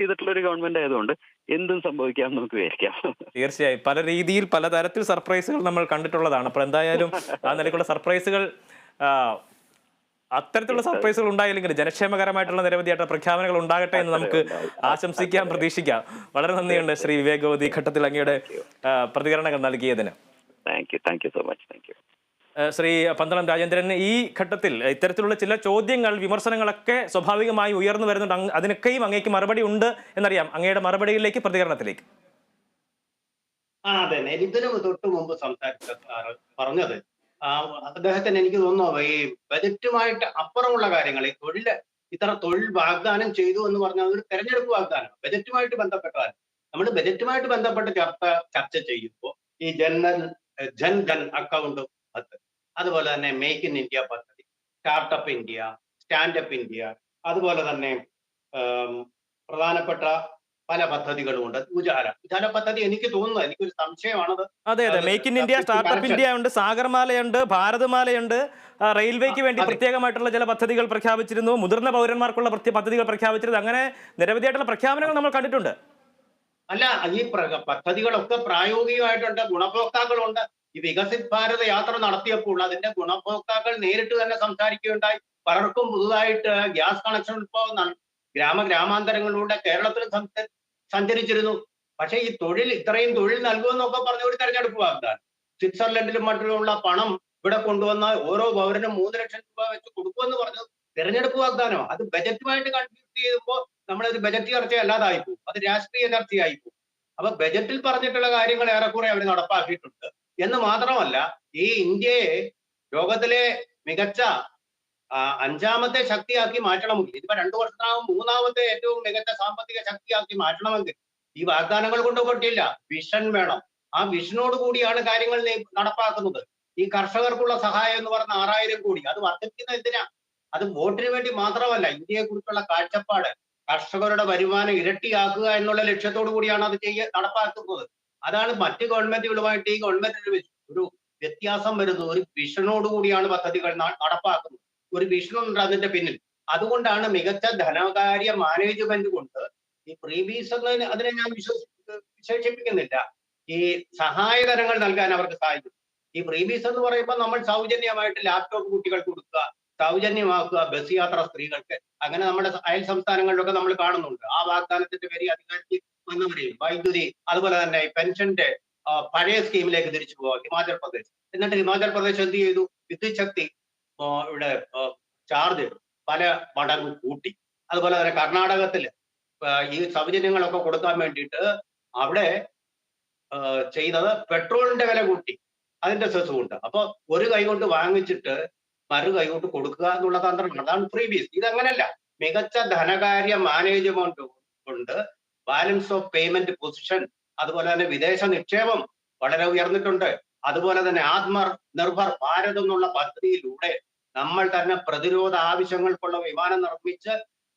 ചെയ്തിട്ടുള്ള ഒരു ഗവൺമെന്റ് ആയതുകൊണ്ട് എന്തും സംഭവിക്കാം നമുക്ക് വിചാരിക്കാം. തീർച്ചയായും പല രീതിയിൽ പലതരത്തിൽ സർപ്രൈസുകൾ നമ്മൾ കണ്ടിട്ടുള്ളതാണ്. അപ്പോൾ എന്തായാലും ആ നിലയ്ക്കുള്ള സർപ്രൈസുകൾ അത്തരത്തിലുള്ള സർപ്രൈസുകൾ ഉണ്ടായില്ലെങ്കിൽ ജനക്ഷേമകരമായിട്ടുള്ള നിരവധിയായിട്ടുള്ള പ്രഖ്യാപനങ്ങൾ ഉണ്ടാകട്ടെ എന്ന് നമുക്ക് ആശംസിക്കാം, പ്രതീക്ഷിക്കാം. വളരെ നന്ദിയുണ്ട് ശ്രീ വിവേക് ഗോപതി ഘട്ടത്തിൽ അങ്ങയുടെ പ്രതികരണങ്ങൾ നൽകിയതിന്. Thank you so much. Shri Pandalam Rajendran, ഈ ഘട്ടത്തിൽ ഇത്തരത്തിലുള്ള ചില ചോദ്യങ്ങൾ, വിമർശനങ്ങളൊക്കെ സ്വാഭാവികമായി ഉയർന്നു വരുന്നുണ്ട്. അതിനൊക്കെയും അങ്ങേക്ക് മറുപടി ഉണ്ട് എന്നറിയാം. അങ്ങയുടെ മറുപടിയിലേക്ക്, പ്രതികരണത്തിലേക്ക്. അതെ, ഇതിനു തൊട്ട് മുമ്പ് സംസാരിച്ച പറഞ്ഞത് അദ്ദേഹത്തിന് എനിക്ക് തോന്നുന്നു ഈ ബജറ്റുമായിട്ട് അപ്പുറമുള്ള കാര്യങ്ങൾ, ഈ ഇത്ര തൊഴിൽ വാഗ്ദാനം ചെയ്തു എന്ന് പറഞ്ഞാൽ അതൊരു തെരഞ്ഞെടുപ്പ് വാഗ്ദാനം, ബജറ്റുമായിട്ട് ബന്ധപ്പെട്ടതാണ്. നമ്മൾ ബജറ്റുമായിട്ട് ബന്ധപ്പെട്ട് ചർച്ച ചെയ്യുമ്പോൾ ഈ ജൻ അക്കൗണ്ട് പദ്ധതി, അതുപോലെ തന്നെ മേക്ക് ഇൻ ഇന്ത്യ പദ്ധതി, സ്റ്റാർട്ടപ്പ് ഇന്ത്യ, സ്റ്റാൻഡപ്പ് ഇന്ത്യ, അതുപോലെ തന്നെ പ്രധാനപ്പെട്ട പല പദ്ധതികളുമുണ്ട്. ഉജാല പദ്ധതി എനിക്ക് തോന്നുന്നത്, എനിക്കൊരു സംശയമാണത്. അതെ, make in India, startup India ഉണ്ട്, സാഗർമാലയുണ്ട്, ഭാരത്മാലയുണ്ട്, റെയിൽവേക്ക് വേണ്ടി പ്രത്യേകമായിട്ടുള്ള ചില പദ്ധതികൾ പ്രഖ്യാപിച്ചിരുന്നു, മുതിർന്ന പൗരന്മാർക്കുള്ള പദ്ധതികൾ പ്രഖ്യാപിച്ചിരുന്നു. അങ്ങനെ നിരവധിയായിട്ടുള്ള പ്രഖ്യാപനങ്ങൾ നമ്മൾ കണ്ടിട്ടുണ്ട്. അല്ല, ഈ പദ്ധതികളൊക്കെ പ്രായോഗികമായിട്ടുണ്ട്, ഗുണഭോക്താക്കളുണ്ട്. ഈ വികസിത് ഭാരത് യാത്ര നടത്തിയപ്പോൾ അതിന്റെ ഗുണഭോക്താക്കൾ നേരിട്ട് തന്നെ സംസാരിക്കുകയുണ്ടായി. പലർക്കും പുതുതായിട്ട് ഗ്യാസ് കണക്ഷൻ ഇപ്പോൾ ഗ്രാമാന്തരങ്ങളിലൂടെ കേരളത്തിൽ സഞ്ചരിച്ചിരുന്നു. പക്ഷേ ഈ ഇത്രയും തൊഴിൽ നൽകുമെന്നൊക്കെ പറഞ്ഞ ഒരു തെരഞ്ഞെടുപ്പ് വാഗ്ദാനം. സ്വിറ്റ്സർലൻഡിലും മറ്റുള്ള പണം ഇവിടെ കൊണ്ടുവന്ന ഓരോ പൗരനും 3 ലക്ഷം രൂപ വെച്ച് കൊടുക്കുമെന്ന് പറഞ്ഞു തെരഞ്ഞെടുപ്പ് വാഗ്ദാനം. അത് ബജറ്റുമായിട്ട് കൺഫ്യൂസ് ചെയ്യുമ്പോൾ നമ്മളൊരു ബജറ്റ് ചർച്ചയല്ലാതായി പോകും, അത് രാഷ്ട്രീയ ചർച്ചയായി പോകും. അപ്പൊ ബജറ്റിൽ പറഞ്ഞിട്ടുള്ള കാര്യങ്ങൾ ഏറെക്കുറെ അവർ നടപ്പാക്കിയിട്ടുണ്ട് എന്ന് മാത്രമല്ല, ഈ ഇന്ത്യയെ ലോകത്തിലെ മികച്ച 5ാമത്തെ ശക്തിയാക്കി മാറ്റണമെങ്കിൽ, ഇതിപ്പോ 2 വർഷത്തിനാകും 3ാമത്തെ ഏറ്റവും മികച്ച സാമ്പത്തിക ശക്തിയാക്കി മാറ്റണമെങ്കിൽ ഈ വാഗ്ദാനങ്ങൾ കൊണ്ട് പറ്റില്ല, വിഷൻ വേണം. ആ വിഷനോട് കൂടിയാണ് കാര്യങ്ങൾ നടപ്പാക്കുന്നത്. ഈ കർഷകർക്കുള്ള സഹായം എന്ന് പറഞ്ഞ 6000 കോടി, അത് വർദ്ധിപ്പിക്കുന്നത് എന്തിനാ? അത് വോട്ടിന് വേണ്ടി മാത്രമല്ല, ഇന്ത്യയെ കുറിച്ചുള്ള കാഴ്ചപ്പാട്, കർഷകരുടെ വരുമാനം ഇരട്ടിയാക്കുക എന്നുള്ള ലക്ഷ്യത്തോടു കൂടിയാണ് അത് നടപ്പാക്കുന്നത്. അതാണ് മറ്റ് ഗവൺമെന്റുകളുമായിട്ട് ഈ ഗവൺമെന്റിന് ഒരു വ്യത്യാസം വരുന്നത്. ഒരു വിഷനോട് കൂടിയാണ് പദ്ധതികൾ നടപ്പാക്കുന്നത്, ഒരു വിഷനുണ്ട് അതിന്റെ പിന്നിൽ. അതുകൊണ്ടാണ് മികച്ച ധനകാര്യ മാനേജ്മെന്റ് കൊണ്ട് ഈ പ്രീബീസ് എന്നതിന് അതിനെ ഞാൻ വിശേഷിപ്പിക്കുന്നില്ല, ഈ സഹായധനങ്ങൾ നൽകാൻ അവർക്ക് സാധിക്കും. ഈ പ്രീബീസ് എന്ന് പറയുമ്പോൾ നമ്മൾ സൗജന്യമായിട്ട് ലാപ്ടോപ്പ് കുട്ടികൾക്ക് കൊടുക്കുക, സൗജന്യമാക്കുക ബസ് യാത്ര സ്ത്രീകൾക്ക്, അങ്ങനെ നമ്മുടെ അയൽ സംസ്ഥാനങ്ങളിലൊക്കെ നമ്മൾ കാണുന്നുണ്ട്. ആ വാഗ്ദാനത്തിന്റെ പേര് അധികാരത്തിൽ വന്നവരെയും വൈദ്യുതി, അതുപോലെ തന്നെ പെൻഷന്റെ പഴയ സ്കീമിലേക്ക് തിരിച്ചു പോവുക ഹിമാചൽ പ്രദേശ്. എന്നിട്ട് ഹിമാചൽ പ്രദേശ് എന്ത് ചെയ്തു? വിദ്യുത് ശക്തി ഇവിടെ ചാർജ് പല മടങ്ങ് കൂട്ടി. അതുപോലെ തന്നെ കർണാടകത്തില് ഈ സൗജന്യങ്ങളൊക്കെ കൊടുക്കാൻ വേണ്ടിയിട്ട് അവിടെ ചെയ്തത് പെട്രോളിന്റെ വില കൂട്ടി, അതിന്റെ സെസ് കൊണ്ട്. അപ്പൊ ഒരു കൈ കൊണ്ട് വാങ്ങിച്ചിട്ട് മറു കൈ കൊണ്ട് കൊടുക്കുക എന്നുള്ള തന്ത്രമാണ്. അതാണ് ഫ്രീബീസ്. ഇതങ്ങനല്ല, മികച്ച ധനകാര്യ മാനേജ്മെന്റ് കൊണ്ട് ബാലൻസ് ഓഫ് പേയ്മെന്റ് പൊസിഷൻ, അതുപോലെ തന്നെ വിദേശ നിക്ഷേപം വളരെ ഉയർന്നിട്ടുണ്ട്. അതുപോലെ തന്നെ ആത്മനിർഭർ ഭാരത് എന്നുള്ള പദ്ധതിയിലൂടെ നമ്മൾ തന്നെ പ്രതിരോധ ആവശ്യങ്ങൾക്കുള്ള വിമാനം നിർമ്മിച്ച്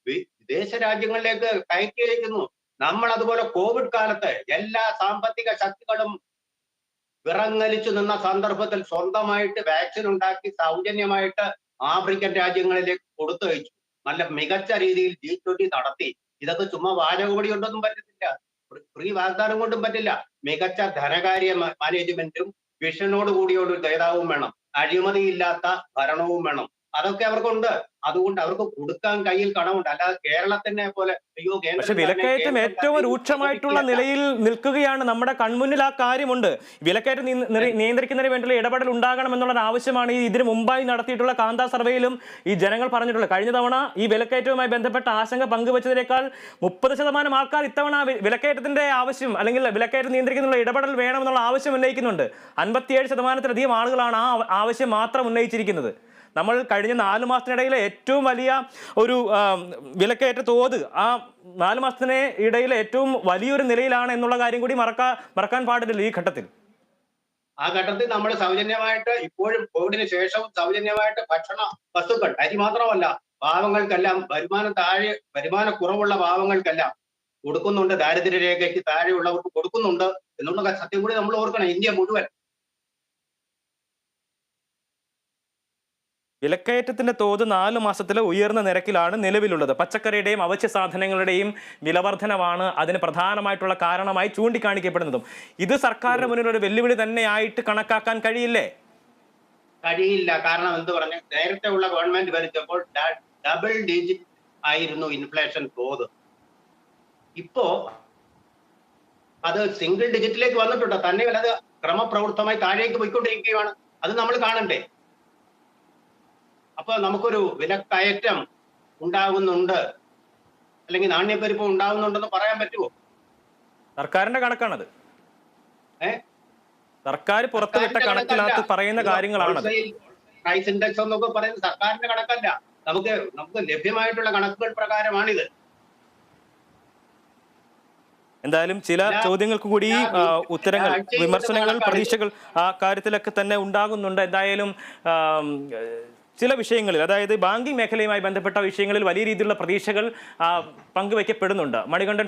വിദേശ രാജ്യങ്ങളിലേക്ക് കയറ്റി അയക്കുന്നു. നമ്മൾ അതുപോലെ കോവിഡ് കാലത്ത് എല്ലാ സാമ്പത്തിക ശക്തികളും വിറങ്ങലിച്ചു നിന്ന സന്ദർഭത്തിൽ സ്വന്തമായിട്ട് വാക്സിൻ ഉണ്ടാക്കി സൗജന്യമായിട്ട് ആഫ്രിക്കൻ രാജ്യങ്ങളിലേക്ക് കൊടുത്തയച്ചു. നല്ല മികച്ച രീതിയിൽ G20 നടത്തി. ഇതൊക്കെ ചുമ്മാ വാചകപടി കൊണ്ടൊന്നും പറ്റത്തില്ല, ഫ്രീ വാഗ്ദാനം കൊണ്ടും പറ്റില്ല. മികച്ച ധനകാര്യ മാനേജ്മെന്റും വിഷനോട് കൂടിയ ഒരു നേതാവും വേണം, അഴിമതിയില്ലാത്ത ഭരണവും വേണം. അതൊക്കെ അവർക്കുണ്ട്. അതുകൊണ്ട് അവർക്ക് കൊടുക്കാൻ കയ്യിൽ കണമുണ്ട്. അല്ലാതെ കേരളത്തിനെ പോലെ അയ്യോ. പക്ഷെ വിലക്കയറ്റം ഏറ്റവും രൂക്ഷമായിട്ടുള്ള നിലയിൽ നിൽക്കുകയാണ് നമ്മുടെ കൺമുന്നിൽ. ആ കാര്യമുണ്ട്. വിലക്കയറ്റം നിയന്ത്രിക്കുന്നതിന് വേണ്ടിയുള്ള ഇടപെടൽ ഉണ്ടാകണം എന്നുള്ള ആവശ്യമാണ് ഇതിനു മുമ്പായി നടത്തിയിട്ടുള്ള കാന്താ സർവേയിലും ഈ ജനങ്ങൾ പറഞ്ഞിട്ടുള്ളത്. കഴിഞ്ഞ തവണ ഈ വിലക്കയറ്റവുമായി ബന്ധപ്പെട്ട ആശങ്ക പങ്കുവച്ചതിനേക്കാൾ 30% ആൾക്കാർ ഇത്തവണ വിലക്കയറ്റത്തിന്റെ ആവശ്യം അല്ലെങ്കിൽ വിലക്കയറ്റം നിയന്ത്രിക്കുന്നതിനുള്ള ഇടപെടൽ വേണമെന്നുള്ള ആവശ്യം ഉന്നയിക്കുന്നുണ്ട്. 57%-ലധികം ആളുകളാണ് ആ ആവശ്യം മാത്രം ഉന്നയിച്ചിരിക്കുന്നത്. നമ്മൾ കഴിഞ്ഞ 4 മാസത്തിനിടയിലെ ഏറ്റവും വലിയ ഒരു വിലക്കയറ്റ തോത് ആ 4 മാസത്തിന് ഇടയിലെ ഏറ്റവും വലിയൊരു നിലയിലാണ് എന്നുള്ള കാര്യം കൂടി മറക്കാൻ പാടില്ല ഈ ഘട്ടത്തിൽ. ആ ഘട്ടത്തിൽ നമ്മൾ സൗജന്യമായിട്ട് ഇപ്പോഴും കോവിഡിന് ശേഷവും സൗജന്യമായിട്ട് ഭക്ഷണ വസ്തുക്കൾ, അരി മാത്രമല്ല പാവങ്ങൾക്കെല്ലാം വരുമാന കുറവുള്ള പാവങ്ങൾക്കെല്ലാം കൊടുക്കുന്നുണ്ട്. ദാരിദ്ര്യരേഖയ്ക്ക് താഴെയുള്ളവർക്ക് കൊടുക്കുന്നുണ്ട് എന്നുള്ള സത്യം കൂടി നമ്മൾ ഓർക്കണം. ഇന്ത്യ മുഴുവൻ വിലക്കയറ്റത്തിന്റെ തോത് 4 മാസത്തിലെ ഉയർന്ന നിരക്കിലാണ് നിലവിലുള്ളത്. പച്ചക്കറിയുടെയും അവശ്യ സാധനങ്ങളുടെയും വിലവർധനവാണ് അതിന് പ്രധാനമായിട്ടുള്ള കാരണമായി ചൂണ്ടിക്കാണിക്കപ്പെടുന്നതും. ഇത് സർക്കാരിന് മുന്നിൽ ഒരു വെല്ലുവിളി തന്നെയായിട്ട് കണക്കാക്കാൻ കഴിയില്ലേ? കഴിയില്ല. കാരണം എന്ത് പറഞ്ഞു, നേരത്തെ ഉള്ള ഗവൺമെന്റ് ഭരിച്ചപ്പോൾ ഡബിൾ ഡിജിറ്റ് ആയിരുന്നു ഇൻഫ്ലേഷൻ തോത്. ഇപ്പോ അത് സിംഗിൾ ഡിജിറ്റിലേക്ക് വന്നിട്ടുണ്ട്. തന്നെയല്ല, അത് ക്രമപ്രവൃത്തമായി താഴേക്ക് പോയിക്കൊണ്ടിരിക്കുകയാണ്. അത് നമ്മൾ കാണണ്ടേ? അപ്പൊ നമുക്കൊരു വിലക്കയറ്റം ഉണ്ടാകുന്നുണ്ട്, അല്ലെങ്കിൽ നാണ്യപ്പെരുപ്പം ഉണ്ടാകുന്നുണ്ടെന്ന് പറയാൻ പറ്റുമോ? സർക്കാരിന്റെ കണക്കാണത്. സർക്കാർ പുറത്തുവിട്ട കണക്കിനകത്ത് പറയുന്ന കാര്യങ്ങളാണ്. പ്രൈസ് ഇൻഡെക്സ് എന്നൊക്കെ പറയുന്നത് സർക്കാരിന്റെ കണക്കല്ല, നമുക്ക് ലഭ്യമായിട്ടുള്ള കണക്കുകൾ പ്രകാരമാണിത്. എന്തായാലും ചില ചോദ്യങ്ങൾക്ക് കൂടി ഉത്തരങ്ങൾ, വിമർശനങ്ങൾ, പ്രതീക്ഷകൾ ആ കാര്യത്തിലൊക്കെ തന്നെ ഉണ്ടാകുന്നുണ്ട്. എന്തായാലും ചില വിഷയങ്ങളിൽ, അതായത് ബാങ്കിംഗ് മേഖലയുമായി ബന്ധപ്പെട്ട വിഷയങ്ങളിൽ വലിയ രീതിയിലുള്ള പ്രതീക്ഷകൾ പങ്കുവയ്ക്കപ്പെടുന്നുണ്ട്. മണികണ്ഠൻ